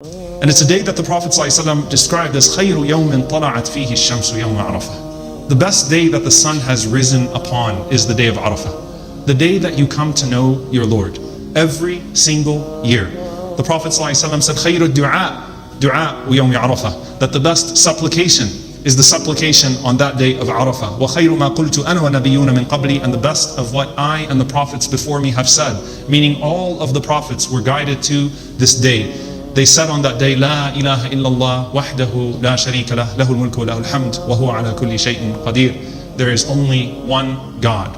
And it's a day that the Prophet ﷺ described as خَيْرُ يَوْمٍ طَلَعَتْ فِيهِ الشَّمْسُ يَوْمَ عَرَفَةٍ. The best day that the sun has risen upon is the day of Arafah. The day that you come to know your Lord. Every single year. The Prophet ﷺ said, خَيْرُ الدُّعَاء دُعَاءُ يَوْمِ عَرَفَةٍ. That the best supplication is the supplication on that day of Arafah. وَخَيْرُ مَا قُلْتُ أَنَا وَنَبِيُّونَ مِنْ قَبْلِي. And the best of what I and the prophets before me have said. Meaning all of the prophets were guided to this day. They said on that day, لا إله إلا الله وحده لا شريك له له الملك وله الحمد وهو على كل شيء قدير. There is only one God.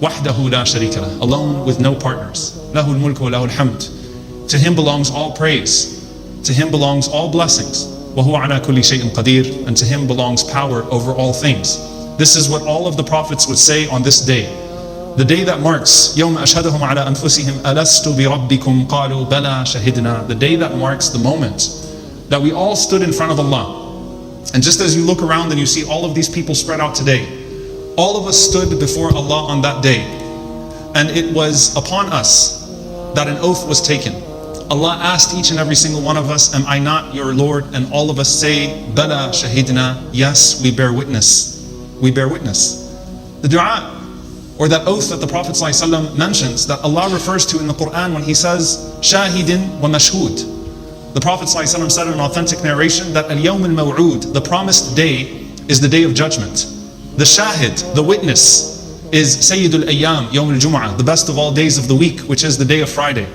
وحده لا شريك له. Alone with no partners. له الملك وله الحمد. To Him belongs all praise. To Him belongs all blessings. وهو على كل شيء قدير. And to Him belongs power over all things. This is what all of the prophets would say on this day. The day that marks يوم أشهدهم على أنفسهم ألست بربكم قالوا بلى شهدنا. The day that marks the moment that we all stood in front of Allah. And just as you look around and you see all of these people spread out today, all of us stood before Allah on that day. And it was upon us that an oath was taken. Allah asked each and every single one of us, am I not your Lord? And all of us say, بلى شهدنا. Yes, we bear witness. We bear witness. The dua, or that oath that the Prophet ﷺ mentions, that Allah refers to in the Quran when He says, Shahidin wa mashhud. The Prophet ﷺ said in an authentic narration that al-yawm al-maw'ud, the promised day, is the day of judgment. The shahid, the witness, is Sayyidul Ayyam, Yawm al-Jum'ah, the best of all days of the week, which is the day of Friday.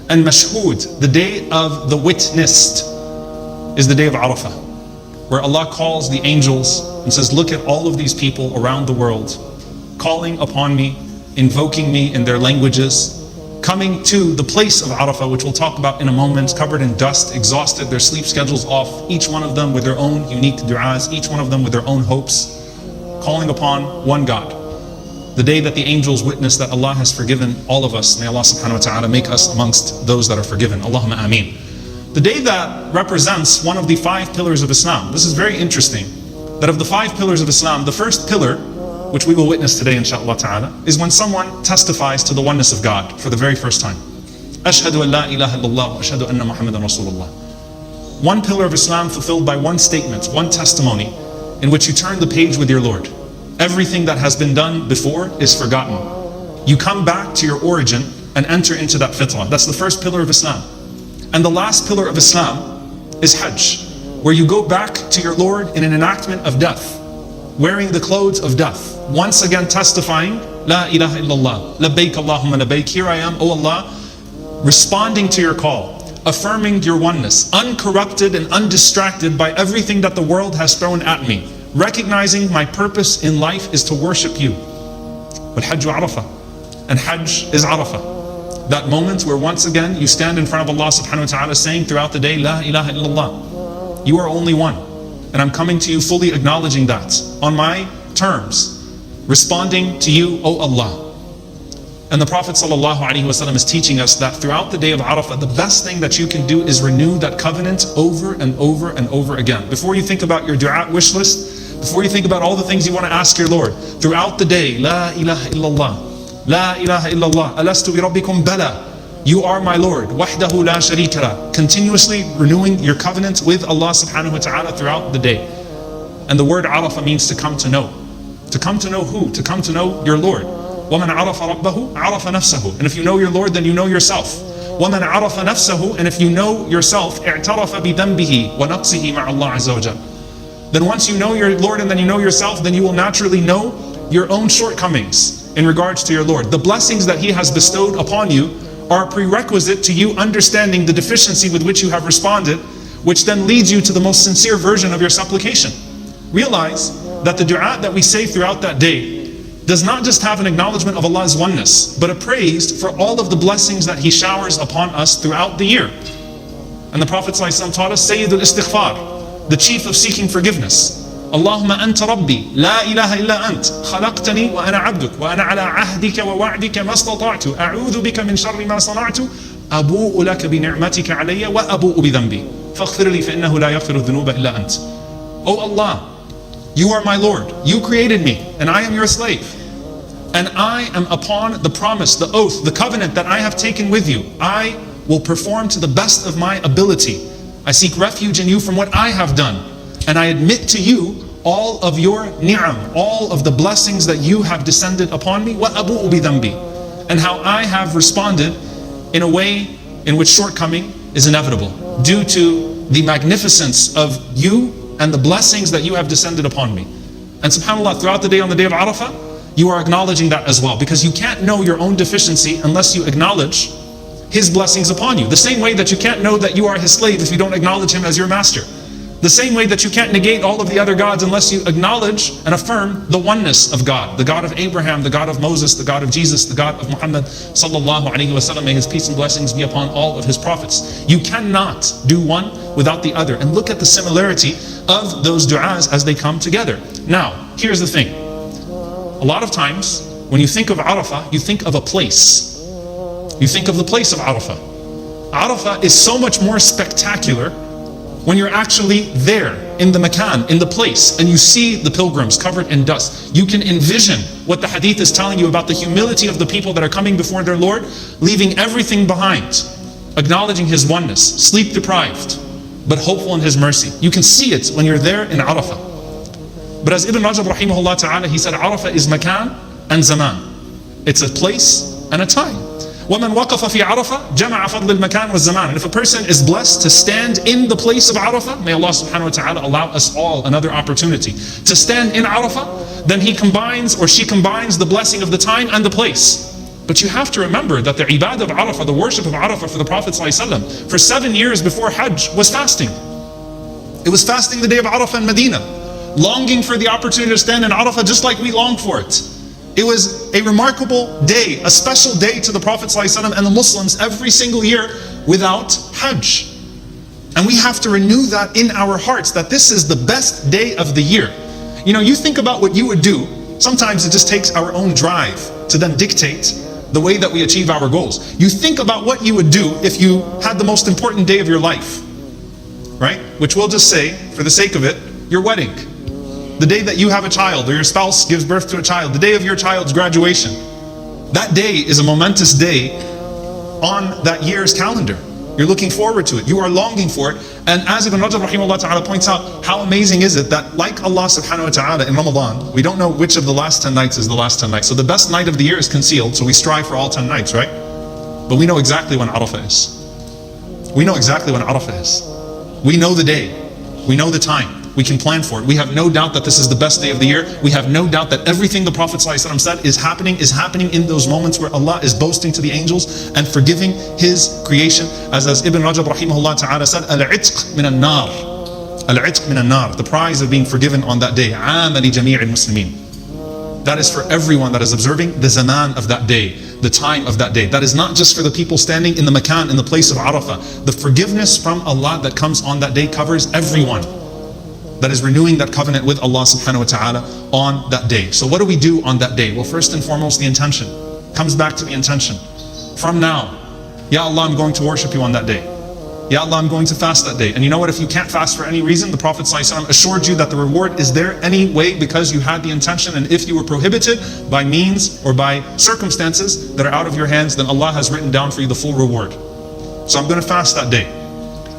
And mashhud, the day of the witnessed, is the day of Arafah, where Allah calls the angels and says, look at all of these people around the world, calling upon me, invoking me in their languages, coming to the place of Arafah, which we'll talk about in a moment, covered in dust, exhausted, their sleep schedules off, each one of them with their own unique du'as, each one of them with their own hopes, calling upon one God. The day that the angels witness that Allah has forgiven all of us. May Allah subhanahu wa ta'ala make us amongst those that are forgiven. Allahumma ameen. The day that represents one of the 5 pillars of Islam. This is very interesting, that of the 5 pillars of Islam, the first pillar, which we will witness today inshaAllah ta'ala, is when someone testifies to the oneness of God for the very first time. Ashhadu an la ilaha illallah wa ashhadu anna Muhammadan Rasulullah. One pillar of Islam fulfilled by one statement, one testimony, in which you turn the page with your Lord. Everything that has been done before is forgotten. You come back to your origin and enter into that fitrah. That's the first pillar of Islam. And the last pillar of Islam is Hajj, where you go back to your Lord in an enactment of death, wearing the clothes of death, once again testifying, La ilaha illallah, labbaik Allahumma labbaik, here I am, O Allah, responding to your call, affirming your oneness, uncorrupted and undistracted by everything that the world has thrown at me, recognizing my purpose in life is to worship you. But Hajj Arafah, and Hajj is Arafah. That moment where once again you stand in front of Allah subhanahu wa ta'ala saying throughout the day, La ilaha illallah, you are only one. And I'm coming to you fully acknowledging that on my terms, responding to you, O Allah. And the Prophet ﷺ is teaching us that throughout the day of Arafah, the best thing that you can do is renew that covenant over and over and over again. Before you think about your dua wish list, before you think about all the things you want to ask your Lord, throughout the day, La ilaha illallah, La ilaha illallah, alastu bi rabbikum bala. You are my Lord, wahdahu la sharika lah. Continuously renewing your covenant with Allah subhanahu wa ta'ala throughout the day. And the word Arafah means to come to know. To come to know who? To come to know your Lord. وَمَنْ عَرَفَ رَبَّهُ عَرَفَ نَفْسَهُ. And if you know your Lord, then you know yourself. وَمَنْ عَرَفَ نَفْسَهُ. And if you know yourself, اعْتَرَفَ بِذَنْبِهِ وَنَقْصِهِ مَعَ اللَّهِ عَزَّ وَجَلَّ. Then once you know your Lord and then you know yourself, then you will naturally know your own shortcomings in regards to your Lord. The blessings that He has bestowed upon you are a prerequisite to you understanding the deficiency with which you have responded, which then leads you to the most sincere version of your supplication. Realize that the dua that we say throughout that day does not just have an acknowledgement of Allah's oneness, but a praise for all of the blessings that He showers upon us throughout the year. And the Prophet ﷺ taught us Sayyidul Istighfar, the chief of seeking forgiveness. Allahumma anta rabbi, la ilaha illa ant, khalaqtani wa ana abduk, wa ana ala ahdika wa wa'dika mastata'tu, a'udhu bika min sharri ma sana'tu, abu'u laka bi ni'matika alayya wa abu'u bi dhanbi, faghfir li fa innahu la yaghfiru dhunuba illa ant. O Allah, you are my Lord, you created me, and I am your slave. And I am upon the promise, the oath, the covenant that I have taken with you. I will perform to the best of my ability. I seek refuge in you from what I have done. And I admit to you all of your ni'am, all of the blessings that you have descended upon me, وَأَبُوءُ بِذَنْبِي, and how I have responded in a way in which shortcoming is inevitable due to the magnificence of you and the blessings that you have descended upon me. And subhanAllah, throughout the day on the day of Arafah, you are acknowledging that as well, because you can't know your own deficiency unless you acknowledge His blessings upon you. The same way that you can't know that you are His slave if you don't acknowledge Him as your master. The same way that you can't negate all of the other gods unless you acknowledge and affirm the oneness of God. The God of Abraham, the God of Moses, the God of Jesus, the God of Muhammad sallallahu alaihi wasallam. May His peace and blessings be upon all of His prophets. You cannot do one without the other. And look at the similarity of those du'as as they come together. Now, here's the thing. A lot of times, when you think of Arafah, you think of a place. You think of the place of Arafah. Arafah is so much more spectacular when you're actually there, in the makan, in the place, and you see the pilgrims covered in dust. You can envision what the hadith is telling you about the humility of the people that are coming before their Lord, leaving everything behind, acknowledging His oneness, sleep deprived, but hopeful in His mercy. You can see it when you're there in Arafah. But as Ibn Rajab rahimahullah ta'ala, he said Arafah is makan and zaman. It's a place and a time. وَمَنْ وَقَفَ فِي عَرَفَةٍ جَمَعَ فَضْلِ الْمَكَانِ وَالزَّمَانِ. And if a person is blessed to stand in the place of Arafah, may Allah subhanahu wa ta'ala allow us all another opportunity to stand in Arafah, then he combines or she combines the blessing of the time and the place. But you have to remember that the ibadah of Arafah, the worship of Arafah for the Prophet ﷺ, for 7 years before Hajj was fasting. It was fasting the day of Arafah in Medina, longing for the opportunity to stand in Arafah just like we long for it. It was a remarkable day, a special day to the Prophet ﷺ and the Muslims every single year without Hajj. And we have to renew that in our hearts, that this is the best day of the year. You know, you think about what you would do. Sometimes it just takes our own drive to then dictate the way that we achieve our goals. You think about what you would do if you had the most important day of your life, right? Which we'll just say, for the sake of it, your wedding. The day that you have a child or your spouse gives birth to a child, the day of your child's graduation. That day is a momentous day on that year's calendar. You're looking forward to it. You are longing for it. And as Ibn Rajab rahimahullah ta'ala points out, how amazing is it that like Allah subhanahu wa ta'ala in Ramadan, we don't know which of the last 10 nights is the last 10 nights. So the best night of the year is concealed, so we strive for all 10 nights, right? But we know exactly when Arafah is. We know exactly when Arafah is. We know the day. We know the time. We can plan for it. We have no doubt that this is the best day of the year. We have no doubt that everything the Prophet ﷺ said is happening in those moments where Allah is boasting to the angels and forgiving His creation. As Ibn Rajab rahimahullah ta'ala said, Al-'itq min al-nar. Al-'itq min al-nar. The prize of being forgiven on that day. عَامَ لِجَمِيعِ الْمُسْلِمِينَ. That is for everyone that is observing the zaman of that day, the time of that day. That is not just for the people standing in the makan, in the place of Arafah. The forgiveness from Allah that comes on that day covers everyone that is renewing that covenant with Allah subhanahu wa ta'ala on that day. So what do we do on that day? Well, first and foremost, the intention. Comes back to the intention. From now, Ya Allah, I'm going to worship you on that day. Ya Allah, I'm going to fast that day. And you know what? If you can't fast for any reason, the Prophet ﷺ assured you that the reward is there anyway because you had the intention. And if you were prohibited by means or by circumstances that are out of your hands, then Allah has written down for you the full reward. So I'm going to fast that day.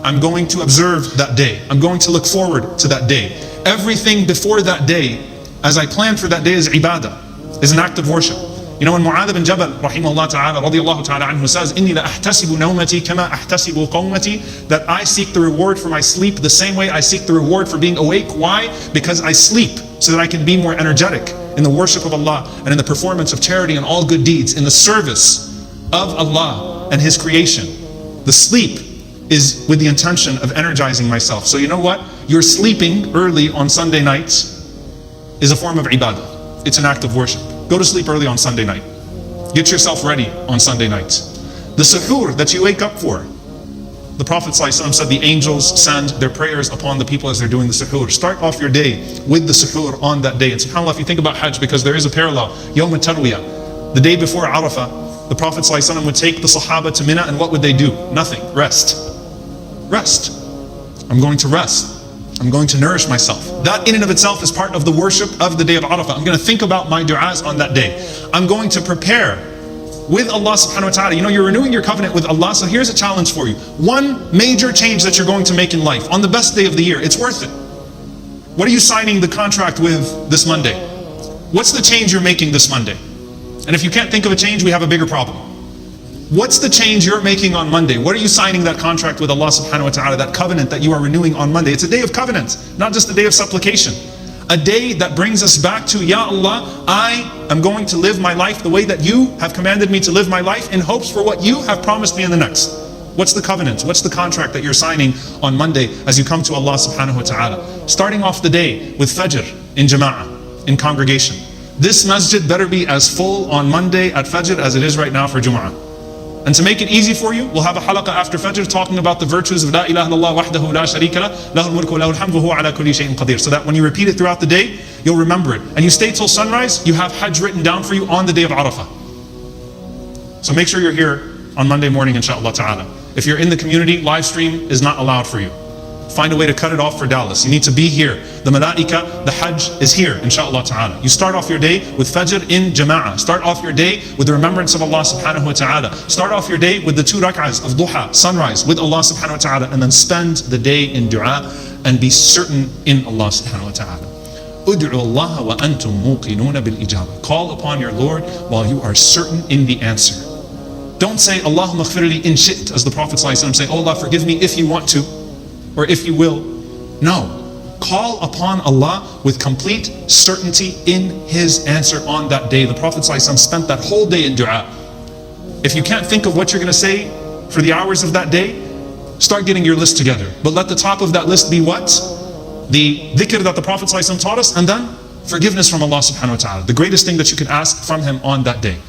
I'm going to observe that day. I'm going to look forward to that day. Everything before that day, as I plan for that day, is ibadah, is an act of worship. You know, when Mu'adh bin Jabal, rahimahullah ta'ala, radiyallahu ta'ala anhu says, إِنِّي لَأَحْتَسِبُ نَوْمَتِي كَمَا أَحْتَسِبُ قَوْمَتِي, that I seek the reward for my sleep the same way I seek the reward for being awake. Why? Because I sleep so that I can be more energetic in the worship of Allah and in the performance of charity and all good deeds, in the service of Allah and His creation. The sleep is with the intention of energizing myself. So you know what? Your sleeping early on Sunday nights is a form of ibadah. It's an act of worship. Go to sleep early on Sunday night. Get yourself ready on Sunday nights. The suhoor that you wake up for, the Prophet ﷺ said the angels send their prayers upon the people as they're doing the suhoor. Start off your day with the suhoor on that day. And subhanAllah, if you think about Hajj, because there is a parallel, Yawm al-Tarwiyah, the day before Arafah, the Prophet ﷺ would take the Sahaba to Mina, and what would they do? Nothing. Rest. Rest. I'm going to rest. I'm going to nourish myself. That in and of itself is part of the worship of the day of Arafah. I'm going to think about my du'as on that day. I'm going to prepare with Allah subhanahu wa ta'ala. You know, you're renewing your covenant with Allah, so here's a challenge for you. One major change that you're going to make in life on the best day of the year, it's worth it. What are you signing the contract with this Monday? What's the change you're making this Monday? And if you can't think of a change, we have a bigger problem. What's the change you're making on Monday? What are you signing that contract with Allah subhanahu wa ta'ala, that covenant that you are renewing on Monday? It's a day of covenant, not just a day of supplication. A day that brings us back to, Ya Allah, I am going to live my life the way that you have commanded me to live my life in hopes for what you have promised me in the next. What's the covenant? What's the contract that you're signing on Monday as you come to Allah subhanahu wa ta'ala? Starting off the day with Fajr in Jama'ah, in congregation. This masjid better be as full on Monday at Fajr as it is right now for Jum'ah. And to make it easy for you, we'll have a halaqah after Fajr talking about the virtues of La ilaha illallah wahdahu la sharika lah, lahul mulku wa lahul hamdu wa huwa ala kulli shay'in qadir. So that when you repeat it throughout the day, you'll remember it. And you stay till sunrise, you have Hajj written down for you on the day of Arafah. So make sure you're here on Monday morning, inshaAllah ta'ala. If you're in the community, live stream is not allowed for you. Find a way to cut it off for Dallas. You need to be here. The malaika, the Hajj is here, inshaAllah ta'ala. You start off your day with Fajr in Jama'ah. Start off your day with the remembrance of Allah subhanahu wa ta'ala. Start off your day with the 2 rak'ahs of duha, sunrise, with Allah subhanahu wa ta'ala. And then spend the day in dua and be certain in Allah subhanahu wa ta'ala. Ud'u Allah wa antum muqinuna bil ijaba. Call upon your Lord while you are certain in the answer. Don't say, Allahumma khfirli in shi't, as the Prophet ﷺ say, oh Allah, forgive me if you want to, or if you will. No. Call upon Allah with complete certainty in His answer on that day. The Prophet ﷺ spent that whole day in dua. If you can't think of what you're going to say for the hours of that day, start getting your list together. But let the top of that list be what? The dhikr that the Prophet ﷺ taught us, and then forgiveness from Allah subhanahu wa ta'ala. The greatest thing that you can ask from Him on that day.